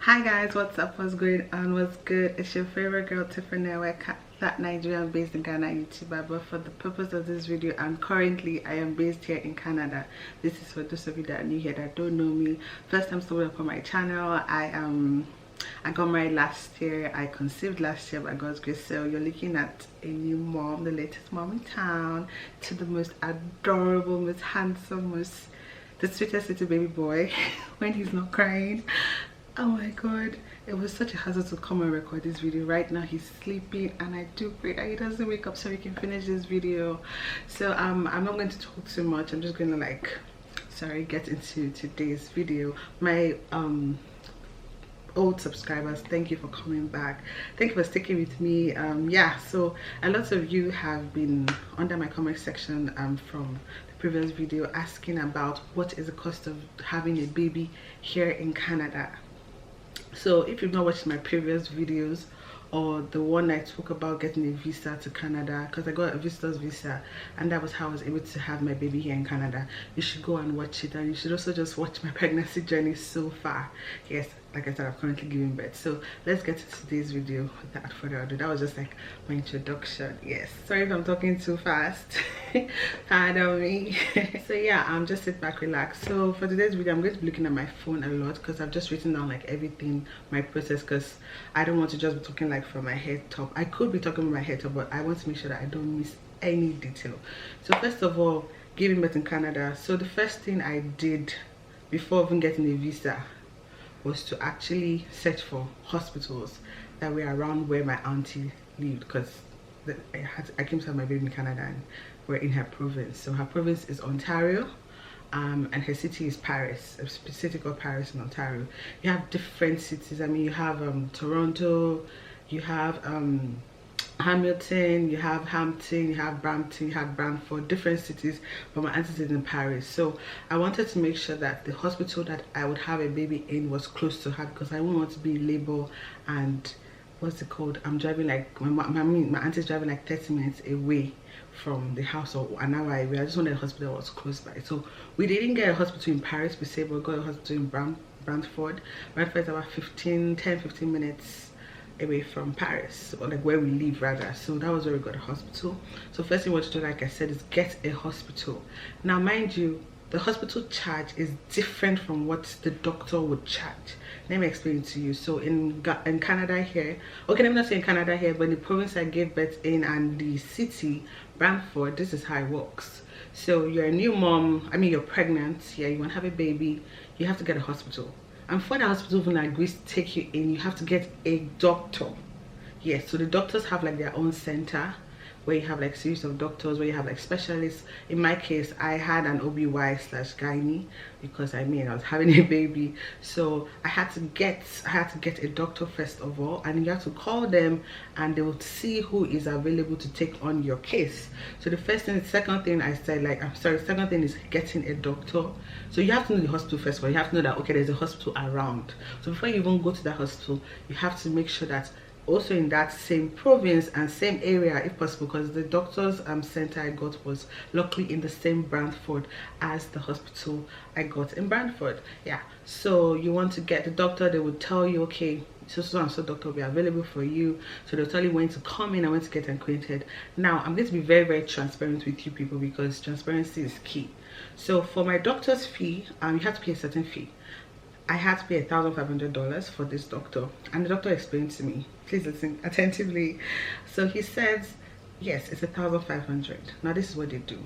Hi guys, what's up, what's going on, what's good? It's your favorite girl Tiffany, that Nigerian based in Ghana YouTuber, but for the purpose of this video and currently I am based here in Canada. This is for those of you that are new here that don't know me. First time stumbled upon my channel. I got married last year, I conceived last year by God's grace. So you're looking at a new mom, the latest mom in town, to the most adorable, most handsome, the sweetest little baby boy when he's not crying. Oh my god, it was such a hassle to come and record this video. Right now he's sleeping and I do pray that he doesn't wake up so we can finish this video. So I'm not going to talk too much. I'm just gonna get into today's video. My old subscribers, thank you for coming back, thank you for sticking with me. Yeah, so a lot of you have been under my comment section from the previous video asking about what is the cost of having a baby here in Canada. So if you've not watched my previous videos or the one I talk about getting a visa to Canada, because I got a visitor's visa and that was how I was able to have my baby here in Canada, you should go and watch it. And you should also just watch my pregnancy journey so far. Yes, like I said, I'm currently giving birth. So let's get to today's video without further ado. That was just like my introduction. Yes, sorry if I'm talking too fast. Pardon me. So yeah, just sit back, relax. So for today's video, I'm going to be looking at my phone a lot because I've just written down like everything, my process, because I don't want to just be talking like from my head top. I could be talking from my head top, but I want to make sure that I don't miss any detail. So first of all, giving birth in Canada. So the first thing I did before even getting a visa was to actually search for hospitals that were around where my auntie lived, because I came to have my baby in Canada and we're in her province. So her province is Ontario, and her city is Paris, a city called Paris in Ontario. You have different cities. I mean, you have Toronto, you have Hamilton, you have Hampton, you have Brampton, you have Brantford, different cities, but my auntie is in Paris. So I wanted to make sure that the hospital that I would have a baby in was close to her, because I wouldn't want to be in labor and what's it called, I'm driving like my auntie's driving like 30 minutes away from the house or an hour away. I just wanted a hospital that was close by. So we didn't get a hospital in Paris per se, but we got a hospital in Brantford. Brantford is about 10-15 minutes away from Paris, or like where we live rather. So that was where we got a hospital. So first thing we want to do, like I said, is get a hospital. Now mind you, the hospital charge is different from what the doctor would charge. Let me explain to you. So in Canada here, okay, let me not say in Canada here, but in the province I gave birth in and the city, Brantford, this is how it works. So you're a new mom, I mean you're pregnant, yeah, you want to have a baby, you have to get a hospital. And for the hospital even agrees to take you in, you have to get a doctor. Yes, so the doctors have like their own center where you have like series of doctors, where you have like specialists. In my case, I had an OB/gynae because I was having a baby. So I had to get a doctor first of all, and you have to call them and they will see who is available to take on your case. So the second thing is getting a doctor. So you have to know the hospital first, but you have to know that okay, there's a hospital around. So before you even go to that hospital, you have to make sure that also in that same province and same area if possible, because the doctor's center I got was luckily in the same Brantford as the hospital I got in Brantford. Yeah, so you want to get the doctor, they would tell you okay, so and so doctor will be available for you. So they'll tell you when to come in and when to get acquainted. Now I'm going to be very, very transparent with you people, because transparency is key. So for my doctor's fee, you have to pay a certain fee. I had to pay $1,500 for this doctor, and the doctor explained to me, please listen attentively. So he says, yes, it's $1,500. Now this is what they do.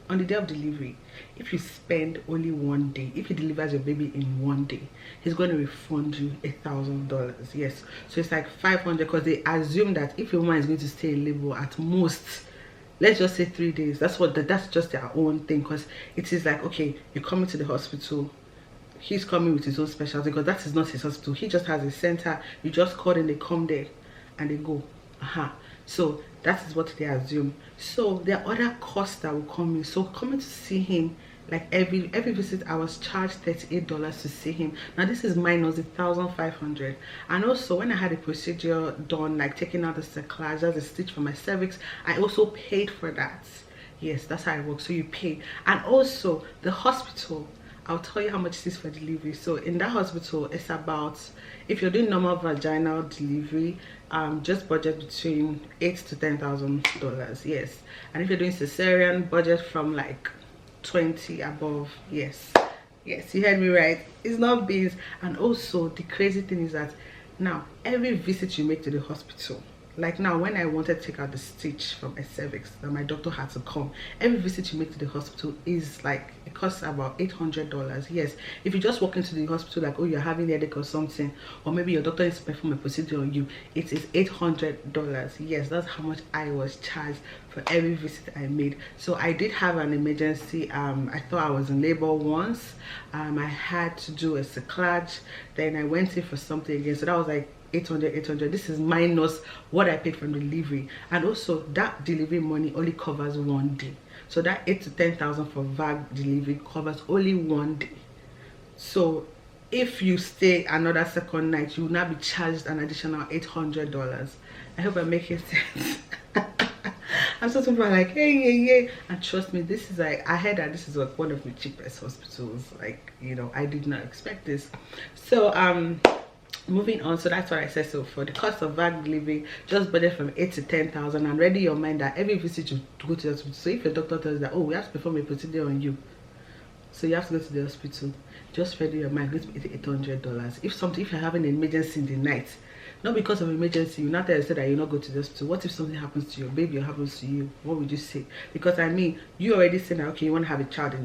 On the day of delivery, if you spend only 1 day, if he delivers your baby in 1 day, he's going to refund you $1,000. Yes, so it's like $500, because they assume that if a woman is going to stay in labor at most, let's just say 3 days, that's just their own thing, because it is like okay, you're coming to the hospital, he's coming with his own specialty, because that is not his hospital. He just has a center. You just call and they come there and they go. So that is what they assume. So there are other costs that will come in. So coming to see him, like every visit I was charged $38 to see him. Now this is minus the $1,500. And also when I had a procedure done, like taking out the cerclage, that's a stitch for my cervix, I also paid for that. Yes, that's how it works. So you pay. And also the hospital, I'll tell you how much it is for delivery. So in that hospital, it's about, if you're doing normal vaginal delivery, just budget between $8,000 to $10,000, yes. And if you're doing cesarean, budget from like 20 above, yes. Yes, you heard me right. It's not beans. And also the crazy thing is that now every visit you make to the hospital, like now when I wanted to take out the stitch from a cervix, that my doctor had to come, every visit you make to the hospital is like, it costs about $800. Yes, if you just walk into the hospital like, oh, you're having a headache or something, or maybe your doctor is to perform a procedure on you, it is $800. Yes, that's how much I was charged for every visit I made. So I did have an emergency. I thought I was in labor once. I had to do a cerclage, then I went in for something again, so that was like 800. This is minus what I paid for delivery, and also that delivery money only covers 1 day. So that 8,000 to 10,000 for VAG delivery covers only 1 day. So if you stay another second night, you will now be charged an additional $800. I hope I'm making sense. And so people are like, hey, and trust me, this is like, I heard that this is like one of the cheapest hospitals. Like, you know, I did not expect this. So moving on, so that's what I said. So for the cost of VAG delivery, just budget from 8,000 to 10,000, and ready your mind that every visit you go to the hospital. So if your doctor tells you that, oh, we have to perform a procedure on you, so you have to go to the hospital, just ready your mind, going to be $800. If you're having an emergency in the night, not because of emergency, you not tell yourself that you not go to the hospital. What if something happens to your baby or happens to you? What would you say? Because I mean, you already said that, okay, you want to have a child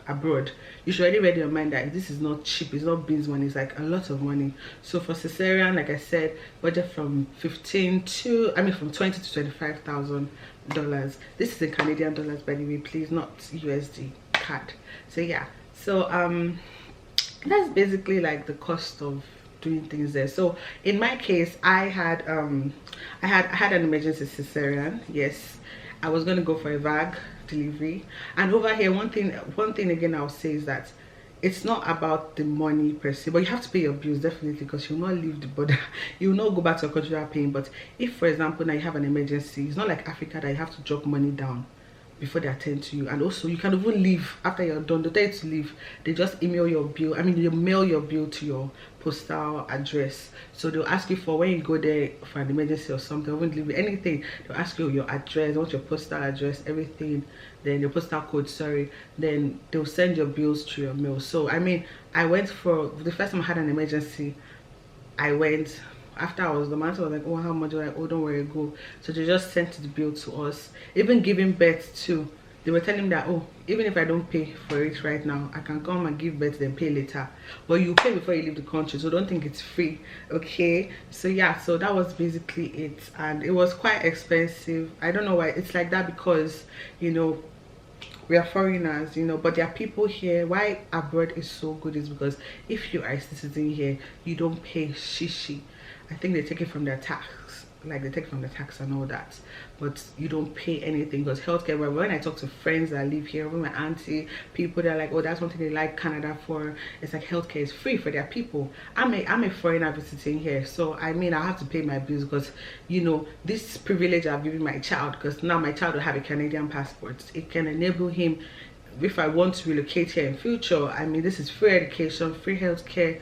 abroad. You should already ready your mind that this is not cheap, it's not beans money, it's like a lot of money. So for cesarean, like I said, budget from from 20 to $25,000. This is in Canadian dollars, by the way, please, not USD card. So yeah, so that's basically like the cost of doing things there. So in my case, I had an emergency cesarean. Yes, I was going to go for a VAG delivery. And over here, one thing again I'll say is that it's not about the money per se, but you have to pay your bills, definitely, because you'll not leave the border. You will not go back to your country without paying. But if, for example, now you have an emergency, it's not like Africa that you have to drop money down before they attend to you. And also you can even leave after you're done. They tell you to leave, they just email your bill, you mail your bill to your postal address. So they'll ask you for, when you go there for an emergency or something, or leave anything, they'll ask you your address, what's your postal address, everything, then your postal code, sorry, then they'll send your bills to your mail. So I mean, I went for the first time I had an emergency. I went after I was, the man was like, oh, how much? Like, oh, don't worry, go. So they just sent the bill to us. Even giving birth too, they were telling me that, oh, even if I don't pay for it right now, I can come and give birth, then pay later. But you pay before you leave the country, so don't think it's free, okay? So yeah, so that was basically it, and it was quite expensive. I don't know why it's like that, because, you know, we are foreigners, you know, but there are people here. Why abroad is so good is because if you are a citizen here, you don't pay shishi. I think they take it from their tax, like they take from the tax and all that, but you don't pay anything, because healthcare, when I talk to friends that live here, with my auntie, people that are like, oh, that's one thing they like Canada for, it's like healthcare is free for their people. I'm a foreigner visiting here, so I mean, I have to pay my bills, because, you know, this privilege I've given my child, because now my child will have a Canadian passport. It can enable him, if I want to relocate here in future, I mean, this is free education, free healthcare,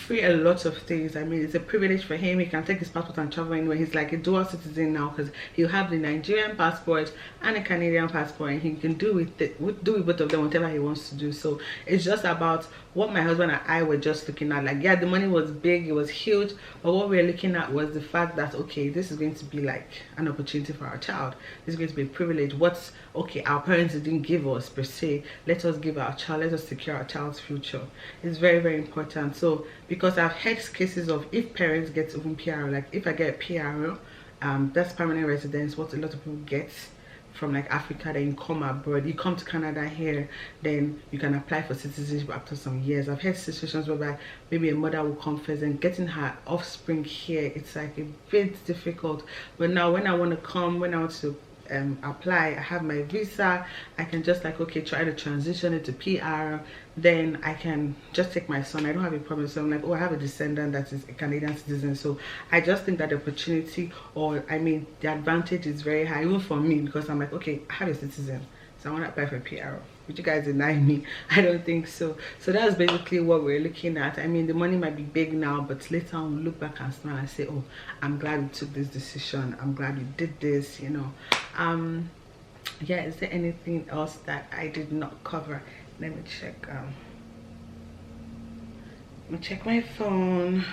free a lot of things. I mean, it's a privilege for him. He can take his passport and travel anywhere. He's like a dual citizen now, because he'll have the Nigerian passport and a Canadian passport, and he can do with both of them whatever he wants to do. So it's just about what my husband and I were just looking at. Like, yeah, the money was big, it was huge, but what we were looking at was the fact that, okay, this is going to be like an opportunity for our child. This is going to be a privilege. What's, okay, our parents didn't give us per se, let us give our child, let us secure our child's future. It's very, very important. So because I've had cases of, if parents get even PR, like if I get a PR, that's permanent residence, what a lot of people get from like Africa, then you come abroad, you come to Canada here, then you can apply for citizenship after some years. I've had situations whereby maybe a mother will come first, and getting her offspring here, it's like a bit difficult. But now when I want to come, when I want to apply, I have my visa, I can just like, okay, try to transition it to PR, then I can just take my son. I don't have a problem. So I'm like, oh, I have a descendant that is a Canadian citizen. So I just think that the opportunity, or I mean the advantage, is very high, even for me, because I'm like, okay, I have a citizen, so I want to apply for PR. Would you guys deny me? I don't think so. So that's basically what we're looking at. I mean, the money might be big now, but later on we'll look back and smile and say, oh, I'm glad we took this decision, I'm glad we did this, you know. Yeah, is there anything else that I did not cover? Let me check. Let me check my phone.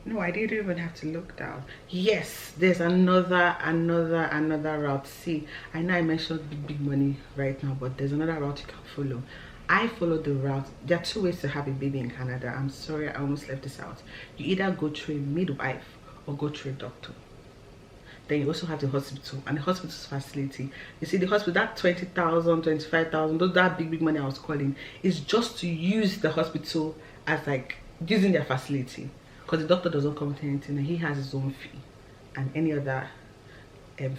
No, I didn't even have to look down. Yes, there's another route. See, I know I mentioned big money right now, but there's another route you can follow. I follow the route. There are two ways to have a baby in Canada. I'm sorry, I almost left this out. You either go through a midwife or go through a doctor. Then you also have the hospital, and the hospital's facility. You see, the hospital, that 20,000, 25,000, that big money I was calling, is just to use the hospital as like using their facility, because the doctor doesn't come with anything, and he has his own fee and any other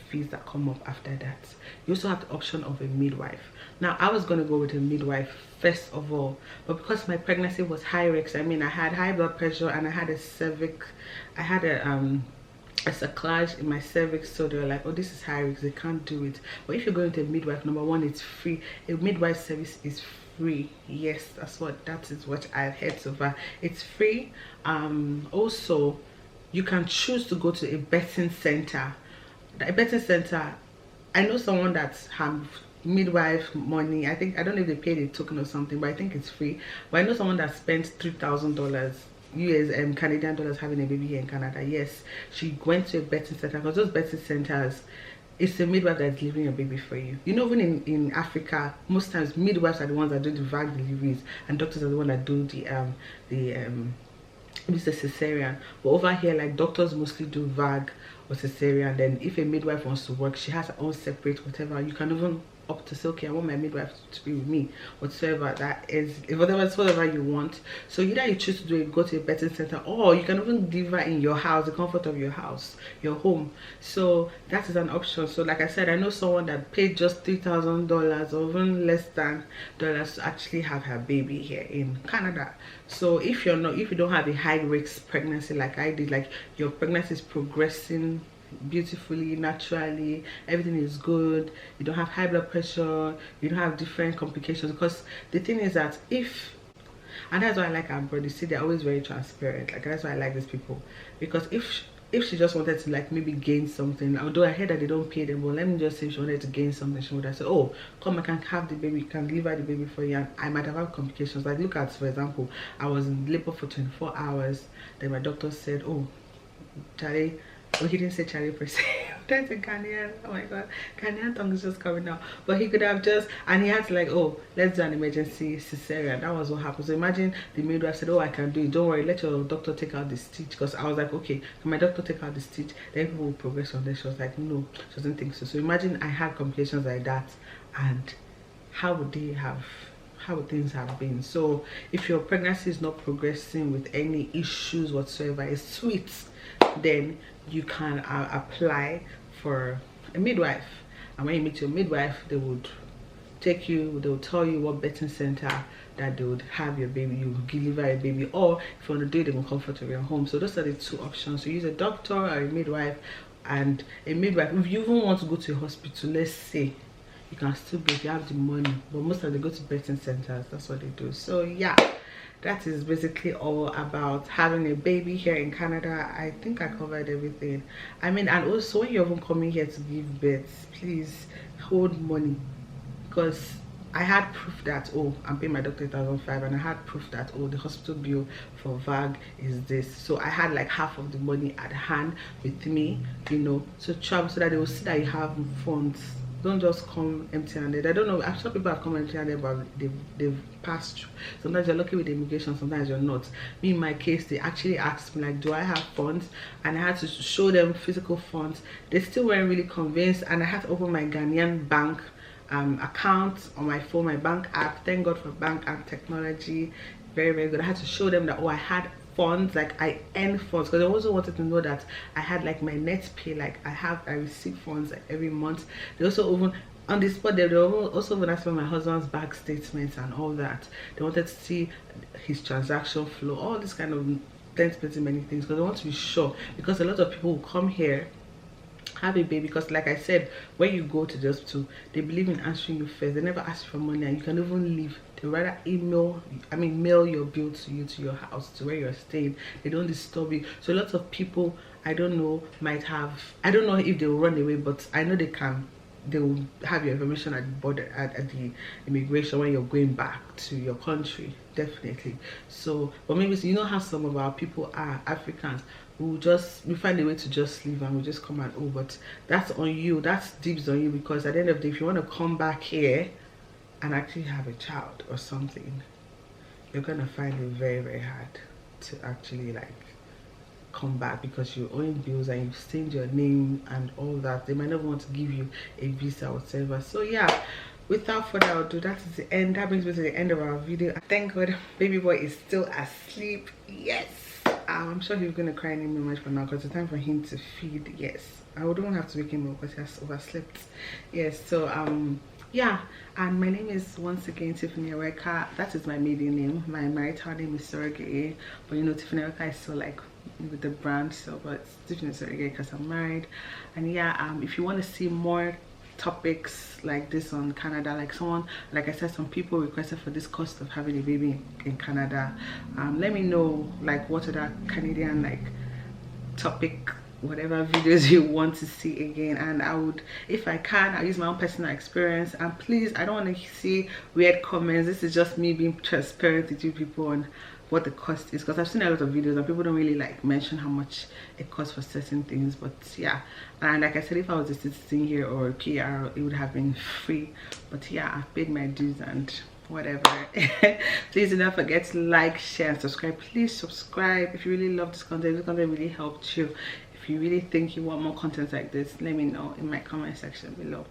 fees that come up after that. You also have the option of a midwife. Now, I was going to go with a midwife first of all, but because my pregnancy was high risk, I mean, I had high blood pressure and I had a cervix, I had a sacrilege in my cervix, so they were like, oh, this is high risk, they can't do it. But if you're going to a midwife, number one, it's free. A midwife service is free. Yes, that is what I've heard so far. It's free. Also, you can choose to go to a birthing center. A birthing center, I know someone that's midwife money. I don't know if they paid a token or something, but I think it's free. But I know someone that spent $3,000 US Canadian dollars having a baby here in Canada. Yes, she went to a birthing center, because those birthing centers, it's a midwife that's delivering a baby for you. You know, even in Africa, most times midwives are the ones that do the VAG deliveries, and doctors are the ones that do it's a cesarean. But over here, like, doctors mostly do VAG or cesarean. Then if a midwife wants to work, she has her own separate whatever. You can even up to say, okay, I want my midwife to be with me, whatsoever that is, whatever you want. So either you choose to do it, go to a birthing center, or you can even deliver in your house, the comfort of your house, your home. So that is an option. So like I said, I know someone that paid just $3,000 or even less than dollars to actually have her baby here in Canada. So if you don't have a high risk pregnancy like I did, like your pregnancy is progressing beautifully, naturally, everything is good, you don't have high blood pressure, you don't have different complications. Because the thing is that and that's why I like our body, see, they're always very transparent. Like, that's why I like these people, because if she just wanted to, like, maybe gain something, although I heard that they don't pay them, but let me just say, if she wanted to gain something, she would have said, oh, come, I can have the baby, can deliver the baby for you, and I might have had complications. Like, look at, for example, I was in labor for 24 hours, then my doctor said, oh, Charlie, oh, he didn't say Charlie per se. That's a Ghanaian. Oh my god, Ghanaian tongue is just coming out. But he could have just, and he had to, like, oh, let's do an emergency cesarean. That was what happened. So imagine the midwife said, oh, I can do it, don't worry, let your doctor take out the stitch. Because I was like, okay, can my doctor take out the stitch, then people will progress from there. She was like, no, she doesn't think so. So imagine I had complications like that, and how would things have been? So if your pregnancy is not progressing with any issues whatsoever, it's sweet, then you can apply for a midwife. And when you meet your midwife, they would take you, they will tell you what birthing center that they would have your baby, you deliver a baby, or if you want to do it in the comfort of your home. So those are the two options. So use a doctor or a midwife. And a midwife, if you even want to go to a hospital, let's say, you can still go if you have the money, but most of them go to birthing centers. That's what they do. So yeah, that is basically all about having a baby here in Canada. I think I covered everything. I mean, and also when you're even coming here to give birth, please hold money, because I had proof that, oh, I'm paying my doctor $1,500, and I had proof that, oh, the hospital bill for VAG is this. So I had like half of the money at hand with me, you know, so travel, so that they will see that you have funds. Don't just come empty-handed. I don't know, I'm sure people have come empty-handed, but they've passed through. Sometimes you're lucky with the immigration, sometimes you're not. Me, in my case, they actually asked me, like, do I have funds? And I had to show them physical funds. They still weren't really convinced, and I had to open my Ghanaian bank account on my phone, my bank app. Thank God for bank app technology. Very, very good. I had to show them that, oh, I had funds, like I earn funds, because I also wanted to know that I had like my net pay, like I receive funds like every month. They also even on the spot, they also even asked for my husband's bank statements and all that. They wanted to see his transaction flow, all this kind of many things, because they want to be sure, because a lot of people will come here have a baby, because like I said, when you go to the hospital, they believe in answering you first. They never ask for money, and you can even leave. They rather mail your bill to you, to your house, to where you're staying. They don't disturb you. So lots of people, I don't know, might have, I don't know if they will run away, but I know they will have your information at the border, at the immigration, when you're going back to your country, definitely. So, but maybe, you know how some of our people are, Africans, we find a way to just leave, and we just come and but that's on you. That's dibs on you, because at the end of the day, if you want to come back here and actually have a child or something, you're gonna find it very, very hard to actually like come back, because you're owing bills and you've stained your name and all that. They might not want to give you a visa or whatever. So yeah, without further ado, that is the end. That brings me to the end of our video. Thank God baby boy is still asleep. Yes, I'm sure he's gonna cry any moment from now, because it's time for him to feed. Yes, I wouldn't have to wake him up because he has overslept. Yes, so yeah, and my name is once again Tiffany Ereka. That is my maiden name. My marital name is Cesarean, but you know, Tiffany Ereka is still like with the brand, so but it's Tiffany Cesarean because I'm married. And yeah, if you want to see more topics like this on Canada, like I said, some people requested for this cost of having a baby in Canada. Let me know like what other Canadian like topic, whatever videos you want to see again, and I would, if I can, I'll use my own personal experience. And please, I don't want to see weird comments. This is just me being transparent with you people on what the cost is, because I've seen a lot of videos and people don't really like mention how much it costs for certain things. But yeah, and like I said, if I was a citizen here or a PR, it would have been free. But yeah, I've paid my dues and whatever. Please do not forget to like, share, and subscribe. Please subscribe if you really love this content. This content really helped you. If you really think you want more content like this, let me know in my comment section below.